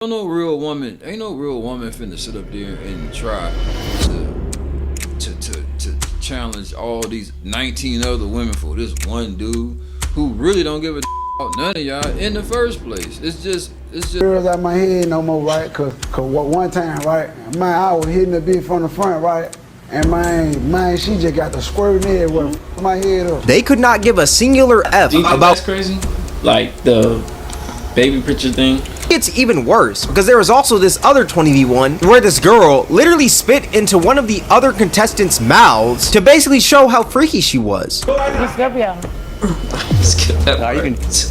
Ain't no real woman finna sit up there and try to challenge all these 19 other women for this one dude who really don't give a about none of y'all in the first place. It's just Girls out my head no more, right? Cause one time, right, man, I was hitting the bitch from the front, right? And man, she just got the squirting everywhere, my head up. They could not give a singular F about. That's crazy. Like the baby picture thing. It's even worse because there was also this other 20v1 where this girl literally spit into one of the other contestants' mouths to basically show how freaky she was. Skip that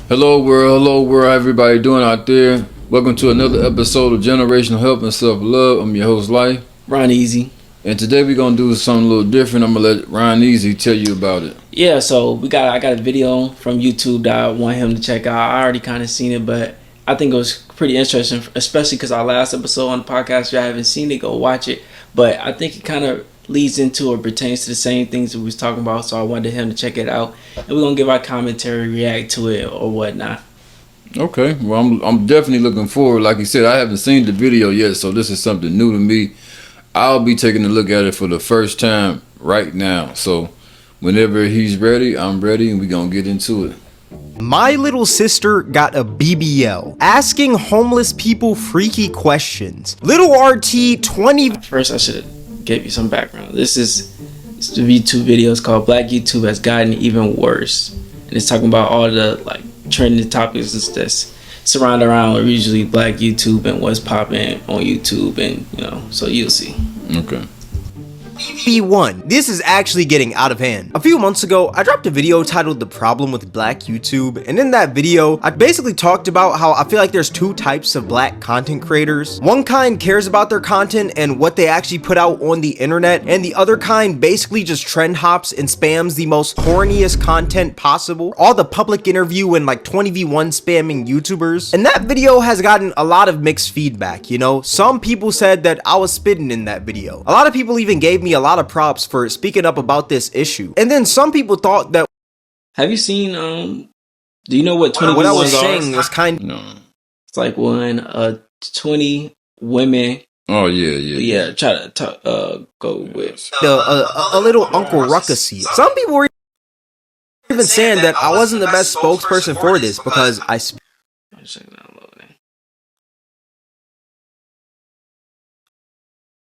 Hello world, how everybody doing out there? Welcome to another episode of Generational Help and Self-Love. I'm your host, Life. Ron Easy. And today we're gonna do something a little different. I'm gonna let Ron Easy tell you about it. Yeah, so I got a video from YouTube that I want him to check out. I already kind of seen it, but I think it was pretty interesting, especially because our last episode on the podcast, if you haven't seen it, go watch it. But I think it kind of leads into or pertains to the same things that we was talking about, so I wanted him to check it out, and we're gonna give our commentary, react to it or whatnot. Okay, well I'm definitely looking forward. Like you said, I haven't seen the video yet, so this is something new to me. I'll be taking a look at it for the first time right now. So whenever he's ready, I'm ready, and we're gonna get into it. My little sister got a BBL, asking homeless people freaky questions. Little RT 20. First, I should have gave you some background. It's the YouTube video. It's called Black YouTube Has Gotten Even Worse, and it's talking about all the like trending topics that's surround around usually Black YouTube and what's popping on YouTube, and so you'll see. Okay. B1. This is actually getting out of hand. A few months ago, I dropped a video titled The Problem with Black YouTube, and in that video, I basically talked about how I feel like there's two types of black content creators. One kind cares about their content and what they actually put out on the internet, and the other kind basically just trend hops and spams the most corniest content possible. All the public interview and like 20v1 spamming YouTubers. And that video has gotten a lot of mixed feedback, Some people said that I was spitting in that video. A lot of people even gave me a lot of props for speaking up about this issue. And then some people thought that. Have you seen do you know what 20 what I was saying was kind of No. It's like when 20 women Oh yeah. try to go with a little Uncle Ruckusy. Some people were even saying that I wasn't the best spokesperson for this because I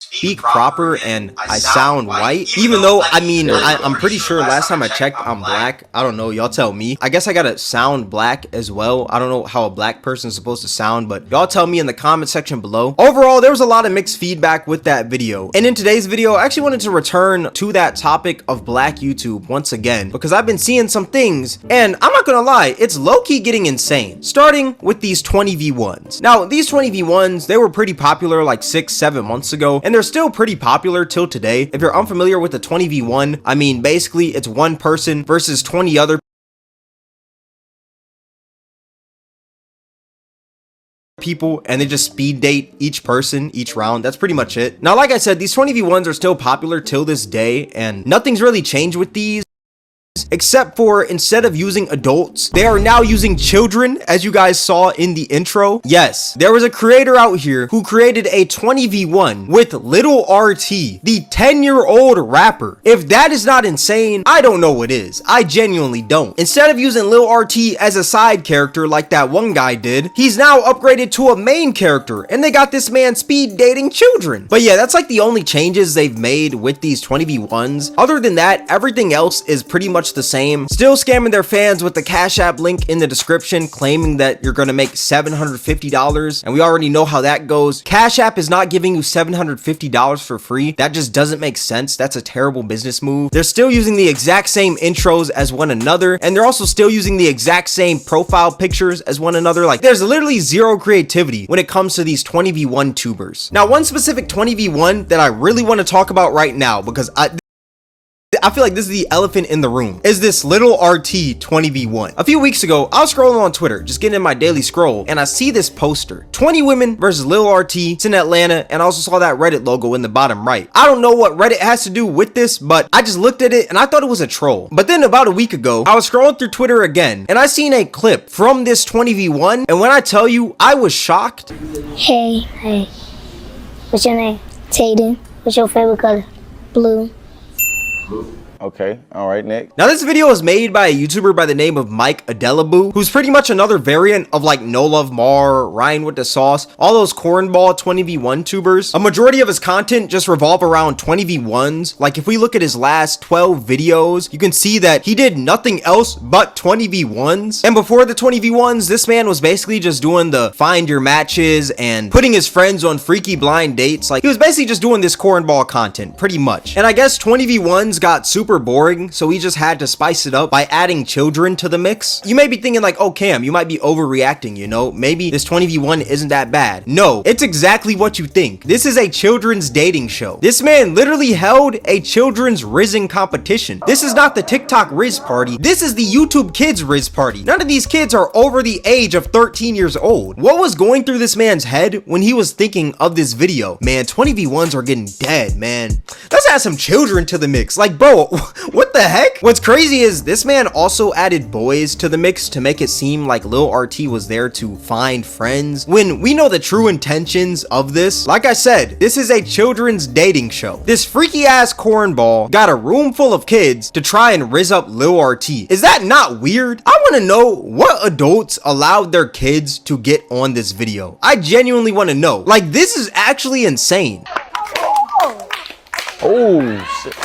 speak proper and I sound white, even though I'm pretty sure last time I checked I'm black. I don't know, y'all tell me. I guess I gotta sound black as well. I don't know how a black person is supposed to sound, but y'all tell me in the comment section below. Overall, there was a lot of mixed feedback with that video, and in today's video I actually wanted to return to that topic of Black YouTube once again because I've been seeing some things, and I'm not gonna lie, it's low-key getting insane. Starting with these 20v1s. Now these 20v1s, they were pretty popular like 6-7 months ago, and they're still pretty popular till today. If you're unfamiliar with the 20v1, basically it's one person versus 20 other people, and they just speed date each person each round. That's pretty much it. Now, like I said, these 20v1s are still popular till this day, and nothing's really changed with these. Except for instead of using adults, they are now using children, as you guys saw in the intro. Yes, there was a creator out here who created a 20v1 with Little RT, the 10-year-old rapper. If that is not insane, I don't know what is. I genuinely don't. Instead of using Little RT as a side character like that one guy did, he's now upgraded to a main character, and they got this man speed dating children. But yeah, that's like the only changes they've made with these 20v1s. Other than that, everything else is pretty much the same. Still scamming their fans with the Cash App link in the description, claiming that you're gonna make $750, and we already know how that goes. Cash App is not giving you $750 for free. That just doesn't make sense. That's a terrible business move. They're still using the exact same intros as one another, and they're also still using the exact same profile pictures as one another. Like, there's literally zero creativity when it comes to these 20v1 tubers. Now, one specific 20v1 that I really want to talk about right now, because I feel like this is the elephant in the room, is this little RT 20v1. A few weeks ago, I was scrolling on Twitter, just getting in my daily scroll, and I see this poster, 20 women versus Lil RT. It's in Atlanta, and I also saw that Reddit logo in the bottom right. I don't know what Reddit has to do with this, but I just looked at it and I thought it was a troll. But then about a week ago, I was scrolling through Twitter again, and I seen a clip from this 20v1, and when I tell you, I was shocked. Hey, what's your name? Tayden. What's your favorite color? Blue. Okay, all right, next. Now this video was made by a YouTuber by the name of Mike Adelaboo, who's pretty much another variant of like No Love Mar, Ryan with the Sauce, all those cornball 20v1 tubers. A majority of his content just revolve around 20v1s. Like if we look at his last 12 videos, you can see that he did nothing else but 20v1s. And before the 20v1s, this man was basically just doing the find your matches and putting his friends on freaky blind dates. Like he was basically just doing this cornball content pretty much. And I guess 20v1s got super boring, so he just had to spice it up by adding children to the mix. You may be thinking like, oh Cam, you might be overreacting, you know, maybe this 20v1 isn't that bad. No, it's exactly what you think. This is a children's dating show. This man literally held a children's rizzing competition. This is not the TikTok Riz party. This is the YouTube Kids Riz party. None of these kids are over the age of 13 years old. What was going through this man's head when he was thinking of this video? Man, 20v1s are getting dead, man. Let's add some children to the mix. Like, bro, what the heck? What's crazy is this man also added boys to the mix to make it seem like Lil RT was there to find friends, when we know the true intentions of this. Like I said, this is a children's dating show. This freaky ass cornball got a room full of kids to try and rizz up Lil RT. Is that not weird? I want to know what adults allowed their kids to get on this video. I genuinely want to know. Like, this is actually insane. Oh, shit.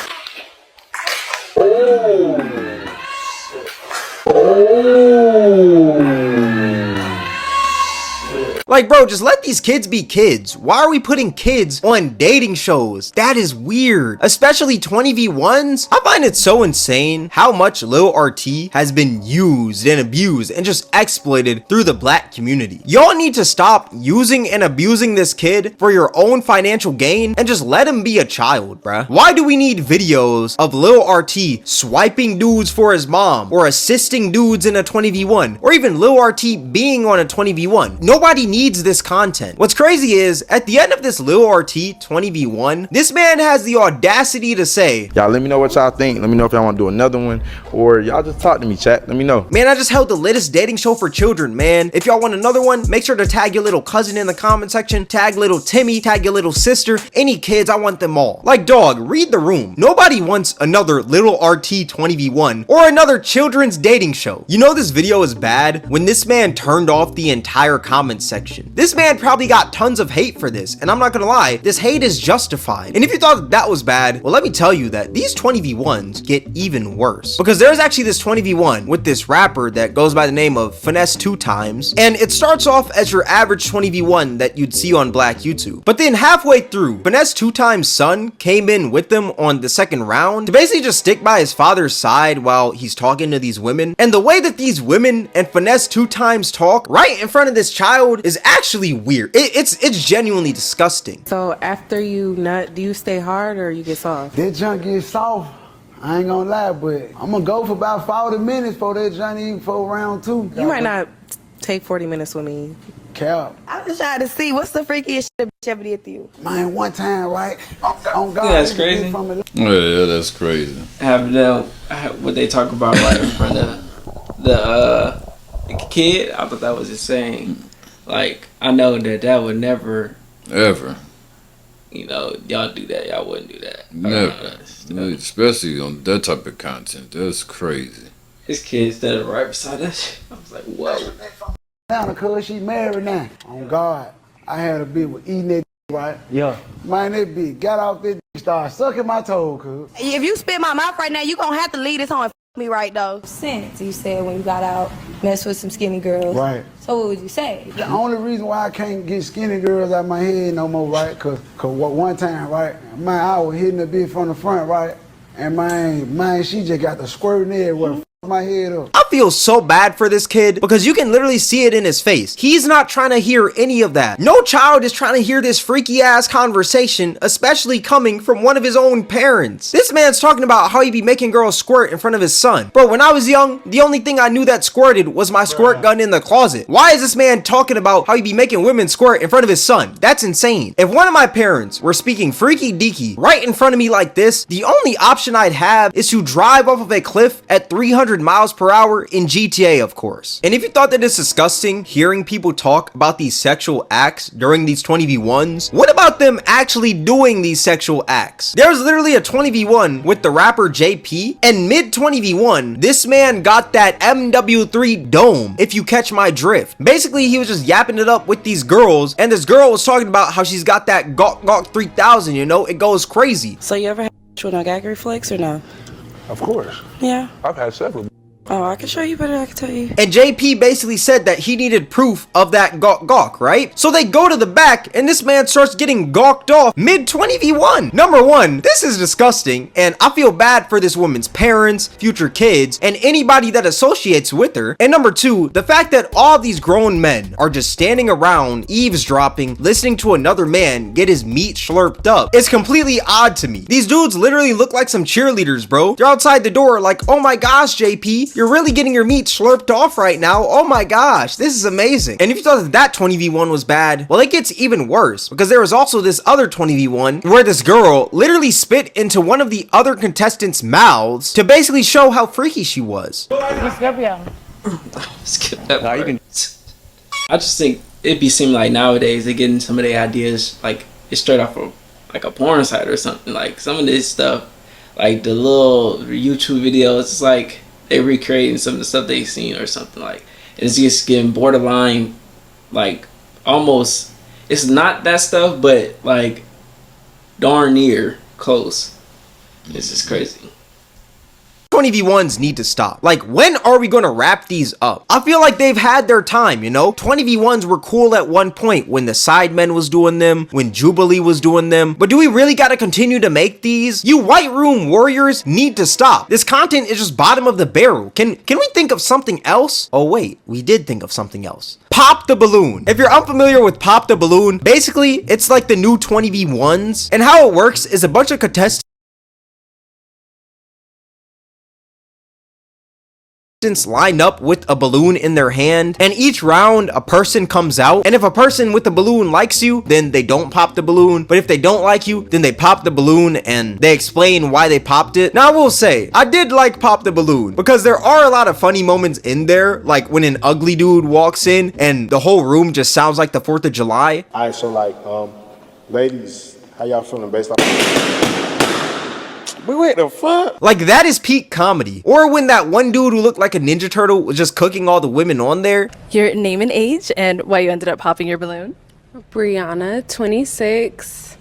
Like, bro, just let these kids be kids. Why are we putting kids on dating shows? That is weird. Especially 20v1s. I find it so insane how much Lil RT has been used and abused and just exploited through the black community. Y'all need to stop using and abusing this kid for your own financial gain and just let him be a child, bruh. Why do we need videos of Lil RT swiping dudes for his mom or assisting dudes in a 20v1 or even Lil RT being on a 20v1? Nobody needs this content. What's crazy is at the end of this Lil RT 20v1, this man has the audacity to say, y'all let me know what y'all think. Let me know if y'all want to do another one, or y'all just talk to me, chat. Let me know. Man, I just held the latest dating show for children, man. If y'all want another one, make sure to tag your little cousin in the comment section, tag little Timmy, tag your little sister, any kids, I want them all. Like, dog, read the room. Nobody wants another Lil RT 20v1 or another children's dating show. You know this video is bad when this man turned off the entire comment section. This man probably got tons of hate for this, and I'm not gonna lie, this hate is justified. And if you thought that was bad, well, let me tell you that these 20v1s get even worse, because there's actually this 20v1 with this rapper that goes by the name of Finesse 2 Times, and it starts off as your average 20v1 that you'd see on black YouTube. But then halfway through, Finesse 2 Times' son came in with them on the second round to basically just stick by his father's side while he's talking to these women. And the way that these women and Finesse 2 Times talk right in front of this child is actually weird. It's genuinely disgusting. So after you nut, do you stay hard or you get soft? That junk get soft. I ain't gonna lie, but I'm gonna go for about 40 minutes for that junk even for round 2. You might not take 40 minutes with me. Cap. I'm just trying to see what's the freakiest shit a bitch ever did to you. Man, one time, right? On God, That's crazy. Yeah, that's crazy. Have them what they talk about right in front of the kid. I thought that was insane. Like, I know that would never Ever. You know, y'all do that. Y'all wouldn't do that. Never. Especially on that type of content. That's crazy. His kids that are right beside that shit. I was like, whoa. Now, because she married now. On God. I had a bitch with eating that right? Yeah. Man, that bitch got off that started sucking my toe, cuz. If you spit my mouth right now, you gonna have to leave this home and me right though. Since you said when you got out, mess with some skinny girls. Right. So what would you say? The only reason why I can't get skinny girls out my head no more, right? Cause one time, right, man, I was hitting a bitch from the front, right? And man, she just got the squirting everywhere, my head up. I feel so bad for this kid because you can literally see it in his face. He's not trying to hear any of that. No child is trying to hear this freaky ass conversation, especially coming from one of his own parents. This man's talking about how he be making girls squirt in front of his son. Bro, when I was young, the only thing I knew that squirted was my squirt gun in the closet. Why is this man talking about how he be making women squirt in front of his son? That's insane. If one of my parents were speaking freaky deaky right in front of me like this, the only option I'd have is to drive off of a cliff at 300 miles per hour in GTA, of course. And if you thought that it's disgusting hearing people talk about these sexual acts during these 20v1s, what about them actually doing these sexual acts? There's literally a 20v1 with the rapper JP, and mid 20v1, this man got that MW3 dome, if you catch my drift. Basically, he was just yapping it up with these girls, and this girl was talking about how she's got that Gawk 3000, you know, it goes crazy. So you ever had with no gag reflex or no? Of course. Yeah. I've had several. Oh, I can show you, but I can tell you. And JP basically said that he needed proof of that gawk, right? So they go to the back and this man starts getting gawked off mid 20v1. Number one, this is disgusting and I feel bad for this woman's parents, future kids, and anybody that associates with her. And number two, the fact that all these grown men are just standing around eavesdropping, listening to another man get his meat slurped up is completely odd to me. These dudes literally look like some cheerleaders, bro. They're outside the door like, oh my gosh, JP, you're really getting your meat slurped off right now. Oh my gosh, this is amazing. And if you thought that 20v1 was bad, well, it gets even worse because there was also this other 20v1 where this girl literally spit into one of the other contestants' mouths to basically show how freaky she was. Skip that part. I just think it be seeming like nowadays they're getting some of their ideas like it's straight off of like a porn site or something. Like some of this stuff, like the little YouTube videos, it's like they recreating some of the stuff they've seen or something. Like it's just getting borderline, like almost, it's not that stuff, but like darn near close. It's just crazy. 20v1s need to stop. Like, when are we gonna wrap these up? I feel like they've had their time, you know? 20v1s were cool at one point when the Sidemen was doing them, when Jubilee was doing them, but do we really gotta continue to make these? You White Room warriors need to stop. This content is just bottom of the barrel. Can we think of something else? Oh wait, we did think of something else. Pop the Balloon. If you're unfamiliar with Pop the Balloon, basically, it's like the new 20v1s, and how it works is a bunch of contestants line up with a balloon in their hand, and each round a person comes out, and if a person with the balloon likes you, then they don't pop the balloon, but if they don't like you, then they pop the balloon and they explain why they popped it. Now I will say, I did like Pop the Balloon because there are a lot of funny moments in there, like when an ugly dude walks in and the whole room just sounds like the 4th of July. Alright, so like, ladies, how y'all feeling based off? But what the fuck? Like, that is peak comedy. Or when that one dude who looked like a Ninja Turtle was just cooking all the women on there. Your name and age and why you ended up popping your balloon? Brianna, 26.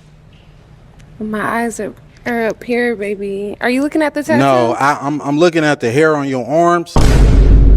My eyes are up here, baby. Are you looking at the tattoo? No, I'm looking at the hair on your arms.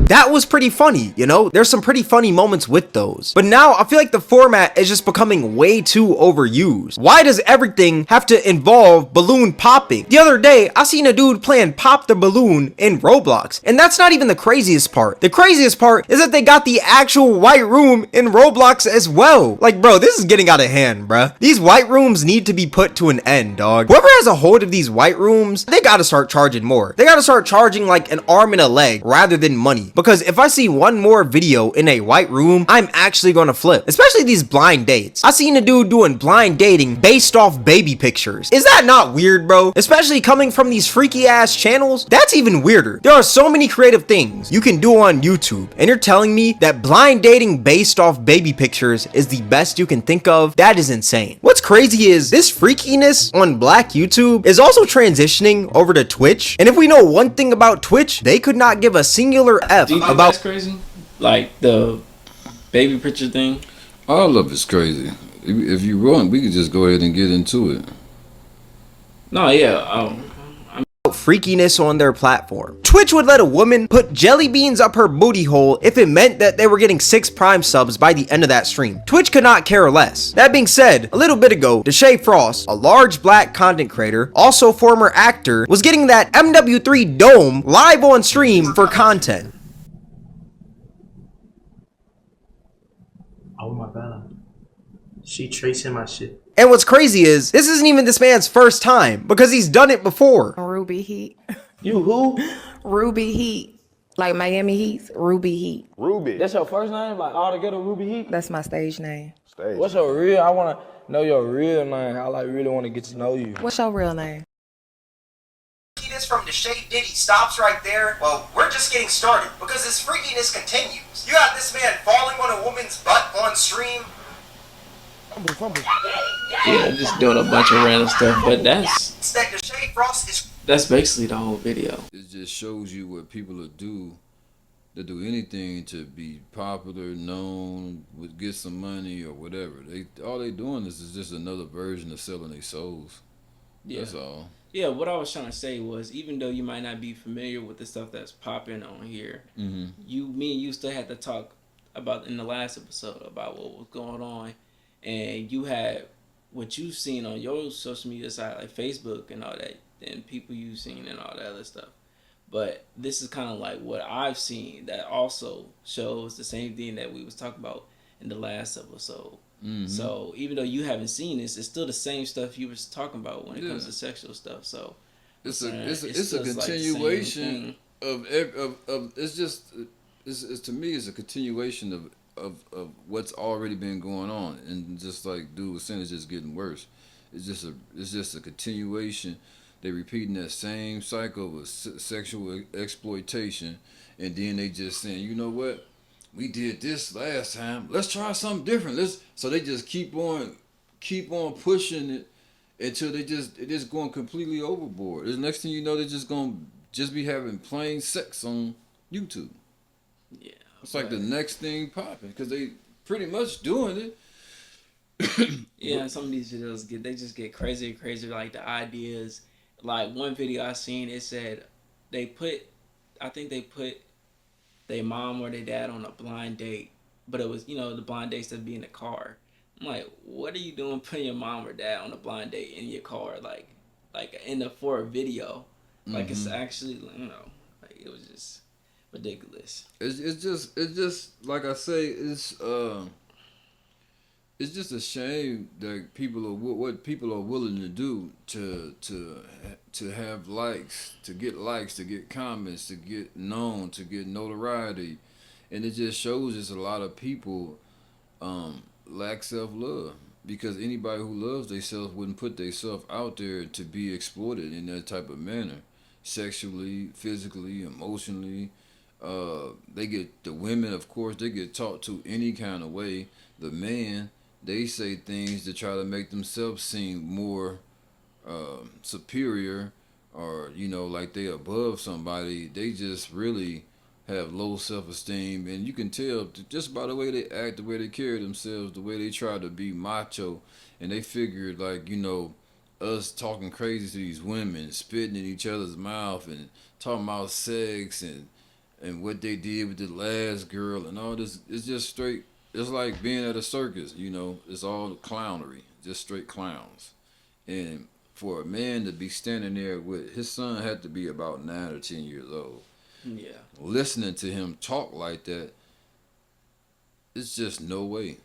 That was pretty funny, you know? There's some pretty funny moments with those. But now I feel like the format is just becoming way too overused. Why does everything have to involve balloon popping? The other day, I seen a dude playing Pop the Balloon in Roblox, and that's not even the craziest part. The craziest part is that they got the actual White Room in Roblox as well. Like, bro, this is getting out of hand, bruh. These White Rooms need to be put to an end, dog. Whoever has a hold of these White Rooms, they gotta start charging more. They gotta start charging like an arm and a leg rather than money. Because if I see one more video in a White Room, I'm actually gonna flip. Especially these blind dates. I seen a dude doing blind dating based off baby pictures. Is that not weird, bro? Especially coming from these freaky ass channels? That's even weirder. There are so many creative things you can do on YouTube, and you're telling me that blind dating based off baby pictures is the best you can think of? That is insane. What's crazy is this freakiness on Black YouTube is also transitioning over to Twitch. And if we know one thing about Twitch, they could not give a singular F about. That's crazy, like the baby picture thing. All of it's crazy. If you want, we could just go ahead and get into it. No, yeah. Freakiness on their platform. Twitch would let a woman put jelly beans up her booty hole if it meant that they were getting 6 Prime subs by the end of that stream. Twitch could not care less. That being said, a little bit ago, Deshae Frost, a large black content creator, also former actor, was getting that MW3 dome live on stream for content. Oh my god. She tracing my shit. And what's crazy is, this isn't even this man's first time, because he's done it before. Ruby Heat. You who? Ruby Heat. Like Miami Heat, Ruby Heat. Ruby. That's your first name? Like all together, Ruby Heat? That's my stage name. Stage. What's your real? I want to know your real name. I like really want to get to know you. What's your real name? Freakiness from the Shade Diddy stops right there. Well, we're just getting started, because this freakiness continues. You got this man falling on a woman's butt on stream. Yeah, just doing a bunch of random stuff, but that's basically the whole video. It just shows you what people will do. They do anything to be popular, known, get some money or whatever. All they doing is just another version of selling their souls. Yeah. That's all. Yeah, what I was trying to say was, even though you might not be familiar with the stuff that's popping on here, me and you still had to talk about in the last episode about what was going on, and you had what you've seen on your social media side, like Facebook and all that, and people you've seen and all that other stuff. But this is kind of like what I've seen that also shows the same thing that we was talking about in the last episode. So even though you haven't seen this, it's still the same stuff you was talking about when it comes to sexual stuff. So it's a continuation of it's just to me it's a continuation of what's already been going on, and just like dude was saying, it's just getting worse. It's just a continuation. They repeating that same cycle of sexual exploitation, and then they just saying, you know what, we did this last time, let's try something different. So they just keep on pushing it until it just going completely overboard. The next thing you know, they're just gonna be having plain sex on YouTube. Yeah, it's like the next thing popping, because they pretty much doing it. Yeah, some of these videos they just get crazier and crazier. Like the ideas. Like one video I seen, it said they put their mom or their dad on a blind date, but it was, the blind dates that be in the car. I'm like, what are you doing putting your mom or dad on a blind date in your car, like for a video? Like it's actually, like it was just ridiculous. It's just like I say, it's just a shame that what people are willing to do to have likes, to get comments, to get known, to get notoriety, and it just shows us a lot of people lack self-love, because anybody who loves themselves wouldn't put themselves out there to be exploited in that type of manner, sexually, physically, emotionally. The women, of course, they get taught to any kind of way. The man, they say things to try to make themselves seem more superior, or like they above somebody. They just really have low self-esteem, and you can tell just by the way they act, the way they carry themselves, the way they try to be macho, and they figured like us talking crazy to these women, spitting in each other's mouth and talking about sex and what they did with the last girl and all this. It's just straight. It's like being at a circus, it's all clownery, just straight clowns. And for a man to be standing there with his son, had to be about 9 or 10 years old. Yeah. Listening to him talk like that, it's just no way.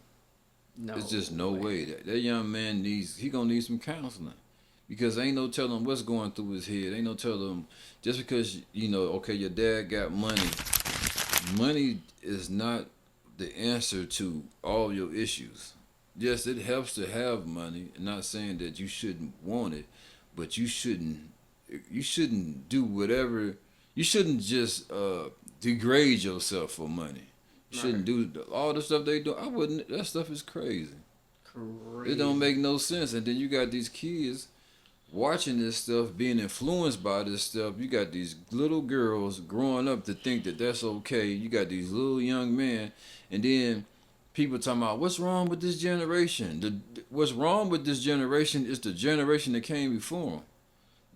It's just no way. That young man gonna need some counseling, because ain't no telling what's going through his head. Ain't no telling, just because okay, your dad got money. Money is not the answer to all your issues. Yes, it helps to have money. I'm not saying that you shouldn't want it, but you shouldn't do whatever. You shouldn't just degrade yourself for money. You shouldn't do all the stuff they do. I wouldn't. That stuff is crazy. It don't make no sense. And then you got these kids watching this stuff, being influenced by this stuff. You got these little girls growing up to think that that's okay. You got these little young men, and then people talking about what's wrong with this generation. What's wrong with this generation is the generation that came before them.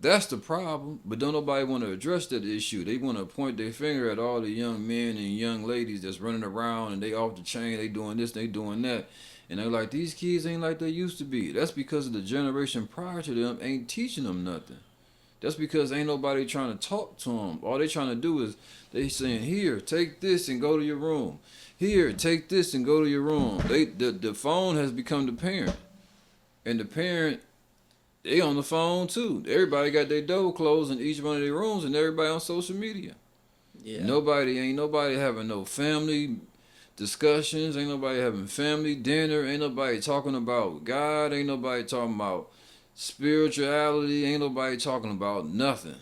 That's the problem, but don't nobody want to address that issue. They want to point their finger at all the young men and young ladies that's running around and they off the chain, they doing this, they doing that. And they're like, these kids ain't like they used to be. That's because of the generation prior to them ain't teaching them nothing. That's because ain't nobody trying to talk to them. All they trying to do is they saying, here, take this and go to your room. Here, take this and go to your room. The phone has become the parent. And the parent, they on the phone too. Everybody got their door closed in each one of their rooms, and everybody on social media. Yeah. Ain't nobody having no family discussions. Ain't nobody having family dinner. Ain't nobody talking about God. Ain't nobody talking about spirituality. Ain't nobody talking about nothing.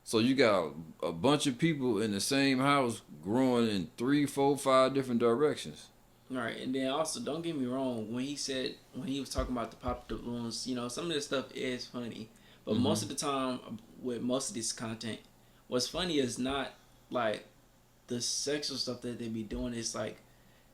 So you got a bunch of people in the same house growing in 3, 4, 5 different directions. Right, and then also, don't get me wrong, when he was talking about the pop balloons, some of this stuff is funny, but most of the time with most of this content, what's funny is not like the sexual stuff that they be doing. It's like,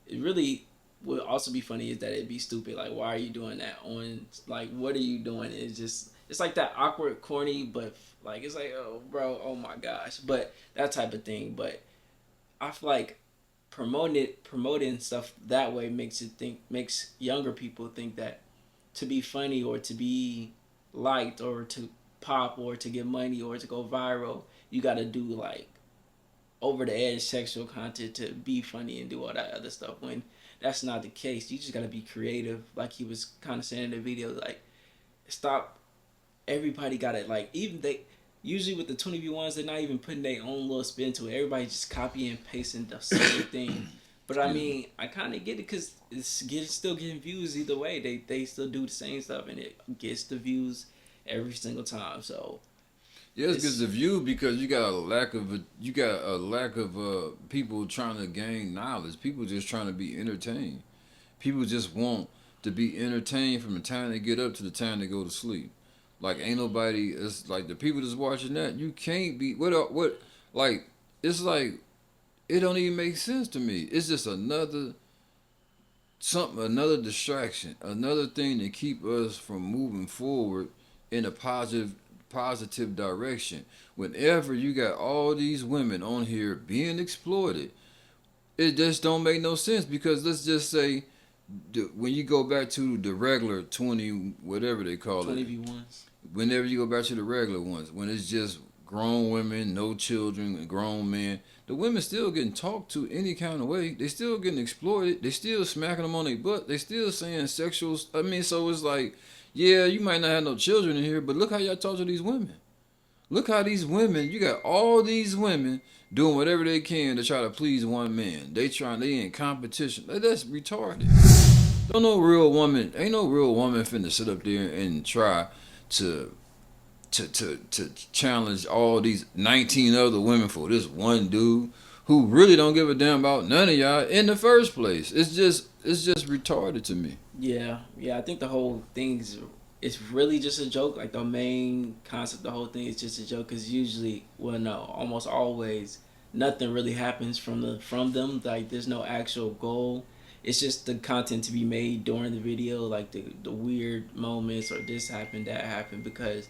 it really would also be funny is that it'd be stupid. Like, why are you doing that on, like, what are you doing? It's like that awkward, corny, but like, it's like, oh bro, oh my gosh, but that type of thing. But I feel like promoting stuff that way makes younger people think that to be funny or to be liked or to pop or to get money or to go viral, you got to do like over the edge sexual content to be funny and do all that other stuff, when that's not the case. You just got to be creative, like he was kind of saying in the video. Like, stop, everybody got it. Like, even they usually with the 20v1s, they're not even putting their own little spin to it. Everybody just copy and pasting the same thing. But I mean, I kind of get it, because it's still getting views either way. They still do the same stuff, and it gets the views every single time. So yeah, it gets the view because you got a lack of people trying to gain knowledge. People just trying to be entertained. People just want to be entertained from the time they get up to the time they go to sleep. Like, ain't nobody. It's like the people that's watching that. You can't be what like. It's like it don't even make sense to me. It's just another distraction, another thing to keep us from moving forward in a positive direction. Whenever you got all these women on here being exploited, it just don't make no sense, because let's just say when you go back to the regular 20, whatever they call 20v1s. Whenever you go back to the regular ones, when it's just grown women, no children, grown men, the women still getting talked to any kind of way. They still getting exploited. They still smacking them on their butt. They still saying sexual. I mean, so it's like, yeah, you might not have no children in here, but look how y'all talk to these women. Look how these women, you got all these women doing whatever they can to try to please one man. They in competition. That's retarded. Ain't no real woman finna sit up there and try to challenge all these 19 other women for this one dude who really don't give a damn about none of y'all in the first place. It's just retarded to me. Yeah, I think the whole thing it's really just a joke. Like, the main concept, the whole thing is just a joke, because usually, well, no, almost always, nothing really happens from them. Like, there's no actual goal. It's just the content to be made during the video, like the weird moments, or this happened, that happened, because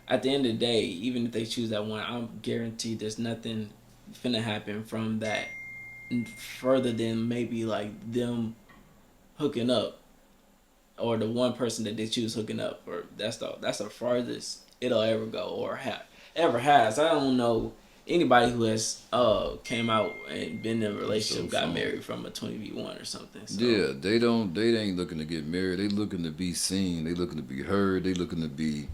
at the end of the day, even if they choose that one, I'm guaranteed there's nothing finna happen from that further than maybe like them hooking up, or the one person that they choose hooking up, or that's the farthest it'll ever go, or ever has. I don't know anybody who has came out and been in a relationship, got married from a 20v1 or something. So. Yeah, they ain't looking to get married. They looking to be seen. They looking to be heard. They looking to be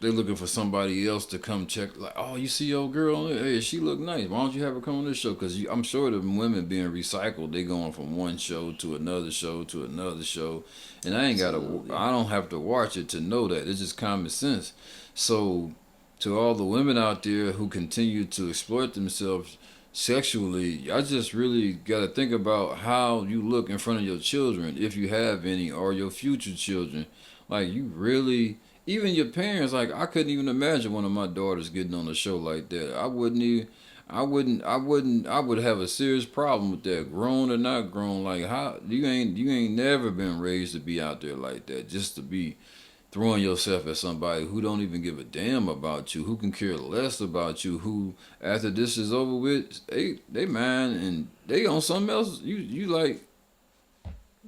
they looking for somebody else to come check. Like, oh, you see your girl on there? Hey, she look nice. Why don't you have her come on this show? Because I'm sure the women being recycled. They going from one show to another show to another show, and I don't have to watch it to know that. It's just common sense. So, to all the women out there who continue to exploit themselves sexually, I just really got to think about how you look in front of your children, if you have any, or your future children. Like, you really, even your parents, like, I couldn't even imagine one of my daughters getting on a show like that. I would have a serious problem with that, grown or not grown. Like, how you ain't never been raised to be out there like that, just to be throwing yourself at somebody who don't even give a damn about you, who can care less about you, who after this is over with, they mind and they on something else. You like,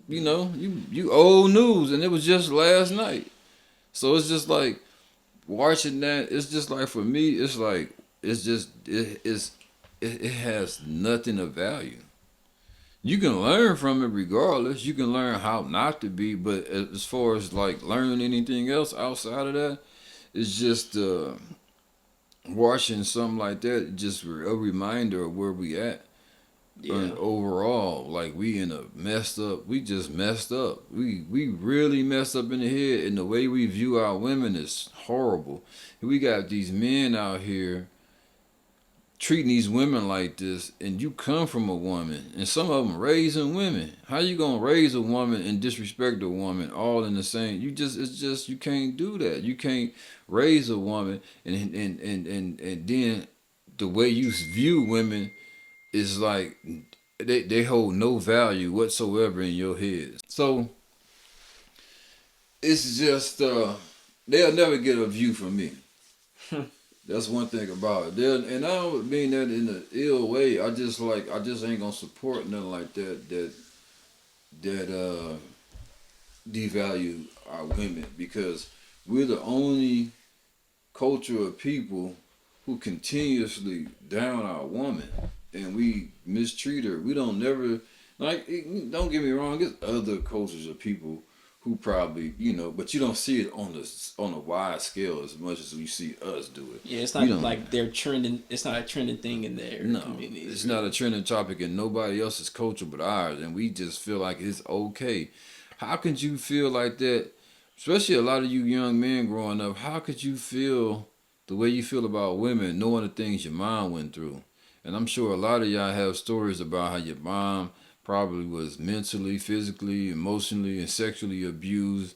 you know, you old news, and it was just last night. So it's just like, watching that, it's just like for me, it's like it's just it has nothing of value. You can learn from it regardless. You can learn how not to be, but as far as like learning anything else outside of that, it's just watching something like that. Just a reminder of where we at. And overall, like we in a messed up. We just messed up. We really messed up in the head, and the way we view our women is horrible. We got these men out here treating these women like this, and you come from a woman, and some of them raising women. How you gonna raise a woman and disrespect a woman all in the same? It's just you can't do that. You can't raise a woman and then the way you view women is like they hold no value whatsoever in your head. So it's just they'll never get a view from me. That's one thing about it. And I don't mean that in an ill way. I just ain't gonna support nothing like that devalue our women, because we're the only culture of people who continuously down our woman and we mistreat her. We don't never don't get me wrong, there's other cultures of people who probably, but you don't see it on a wide scale as much as you see us do it. Yeah, it's not like they're trending. It's not a trending thing in their communities. It's not a trending topic in nobody else's culture but ours, and we just feel like it's okay. How could you feel like that? Especially a lot of you young men growing up. How could you feel the way you feel about women, knowing the things your mom went through? And I'm sure a lot of y'all have stories about how your mom probably was mentally, physically, emotionally, and sexually abused.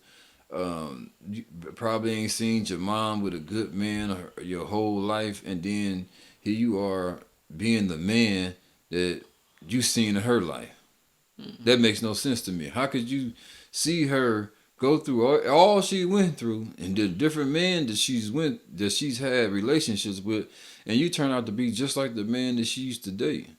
You probably ain't seen your mom with a good man your whole life, and then here you are being the man that you seen in her life. Mm-hmm. That makes no sense to me. How could you see her go through all she went through and the different men that she's had relationships with, and you turn out to be just like the man that she used to date?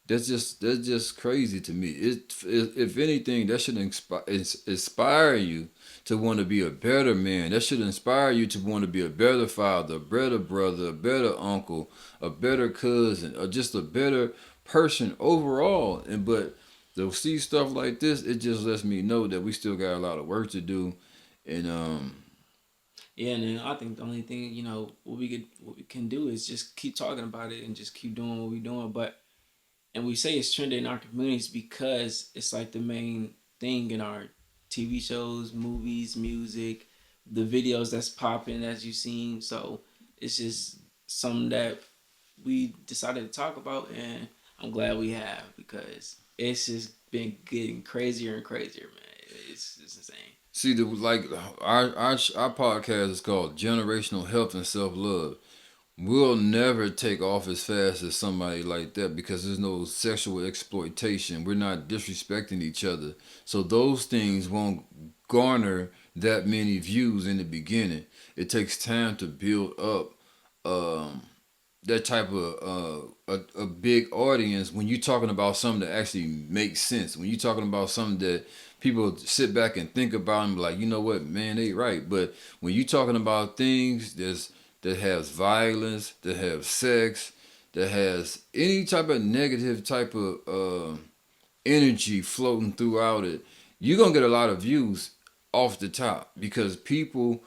That's just crazy to me. If anything, that should inspire you to want to be a better man. That should inspire you to want to be a better father, a better brother, a better uncle, a better cousin, or just a better person overall. But to see stuff like this, it just lets me know that we still got a lot of work to do. And yeah, and then I think the only thing what we can do is just keep talking about it and just keep doing what we're doing. And we say it's trending in our communities because it's like the main thing in our TV shows, movies, music, the videos that's popping as you've seen. So it's just something that we decided to talk about, and I'm glad we have, because it's just been getting crazier and crazier, man. It's insane. See, our podcast is called Generational Health and Self-Love. We'll never take off as fast as somebody like that, because there's no sexual exploitation. We're not disrespecting each other. So those things won't garner that many views in the beginning. It takes time to build up that type of a big audience when you're talking about something that actually makes sense. When you're talking about something that people sit back and think about and be like, you know what, man, they right. But when you're talking about things that has violence, that have sex, that has any type of negative type of energy floating throughout it, you're going to get a lot of views off the top, because people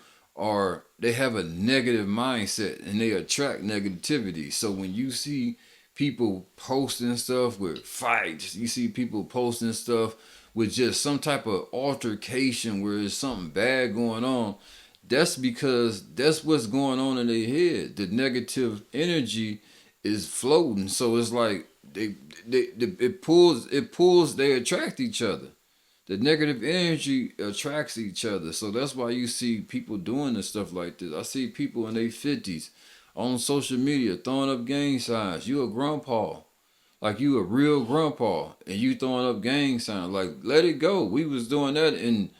they have a negative mindset and they attract negativity. So when you see people posting stuff with fights, you see people posting stuff with just some type of altercation where there's something bad going on, that's because that's what's going on in their head. The negative energy is floating, so it's like it pulls. They attract each other. The negative energy attracts each other, so that's why you see people doing this stuff like this. I see people in their 50s on social media throwing up gang signs. You a grandpa, like you a real grandpa, and you throwing up gang signs. Like, let it go. We was doing that in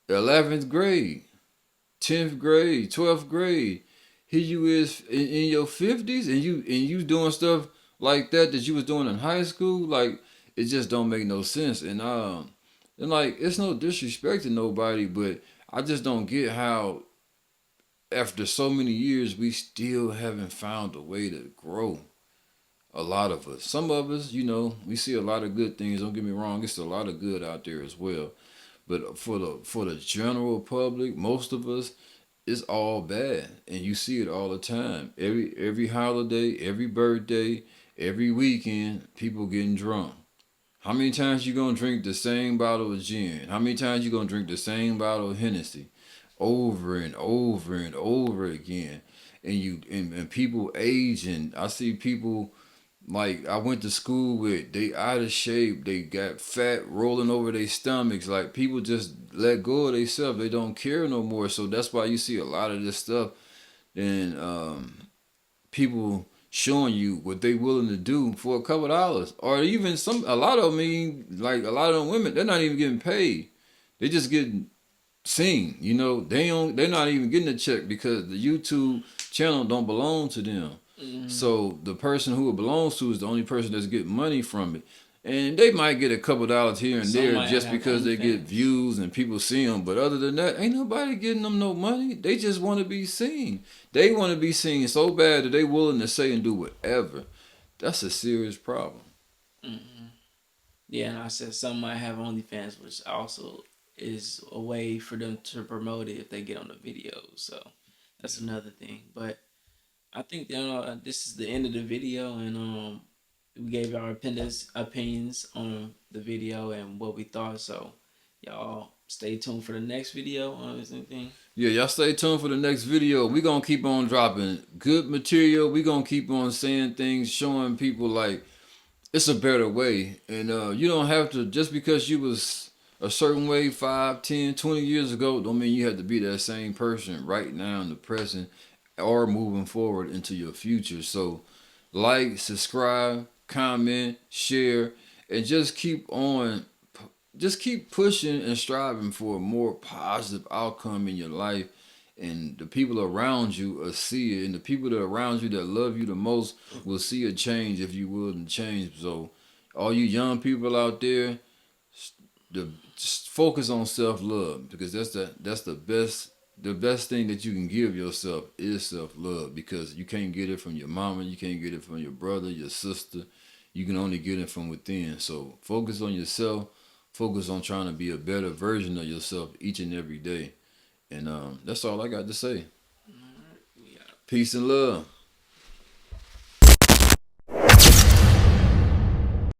11th grade. 10th grade, 12th grade. Here you is in your 50s, and you doing stuff like that you was doing in high school. Like, it just don't make no sense. And like, it's no disrespect to nobody, but I just don't get how after so many years, we still haven't found a way to grow. A lot of us. Some of us, you know, we see a lot of good things. Don't get me wrong, it's a lot of good out there as well. But for the general public, most of us, it's all bad, and you see it all the time. Every holiday, every birthday, every weekend, people getting drunk. How many times you gonna drink the same bottle of gin? How many times you gonna drink the same bottle of Hennessy, over and over and over again? And people aging. I see people like I went to school with. They out of shape. They got fat rolling over their stomachs. Like people just let go of themselves. They don't care no more. So that's why you see a lot of this stuff. And people showing you what they willing to do for a couple dollars, or even a lot of them, like a lot of them women, they're not even getting paid. They just getting seen. You know, they're not even getting a check because the YouTube channel don't belong to them. So the person who it belongs to is the only person that's getting money from it. And they might get a couple dollars here and there just because they get views and people see them. But other than that, ain't nobody getting them no money. They just want to be seen. They want to be seen so bad that they willing to say and do whatever. That's a serious problem. Yeah, and I said some might have OnlyFans, which also is a way for them to promote it if they get on the videos. So that's another thing. But I think this is the end of the video, and we gave our opinions on the video and what we thought. So y'all stay tuned for the next video. Anything? Yeah, y'all stay tuned for the next video. We gonna keep on dropping good material. We gonna keep on saying things, showing people like it's a better way. And you don't have to, just because you was a certain way 5, 10, 20 years ago, don't mean you have to be that same person right now in the present or moving forward into your future. So like, subscribe, comment, share, and just keep pushing and striving for a more positive outcome in your life. And the people around you will see it, and the people that are around you that love you the most will see a change if you will change. So all you young people out there, just focus on self-love, because that's the best thing that you can give yourself is self-love, because you can't get it from your mama, you can't get it from your brother, your sister. You can only get it from within. So focus on yourself. Focus on trying to be a better version of yourself each and every day. And that's all I got to say. Peace and love.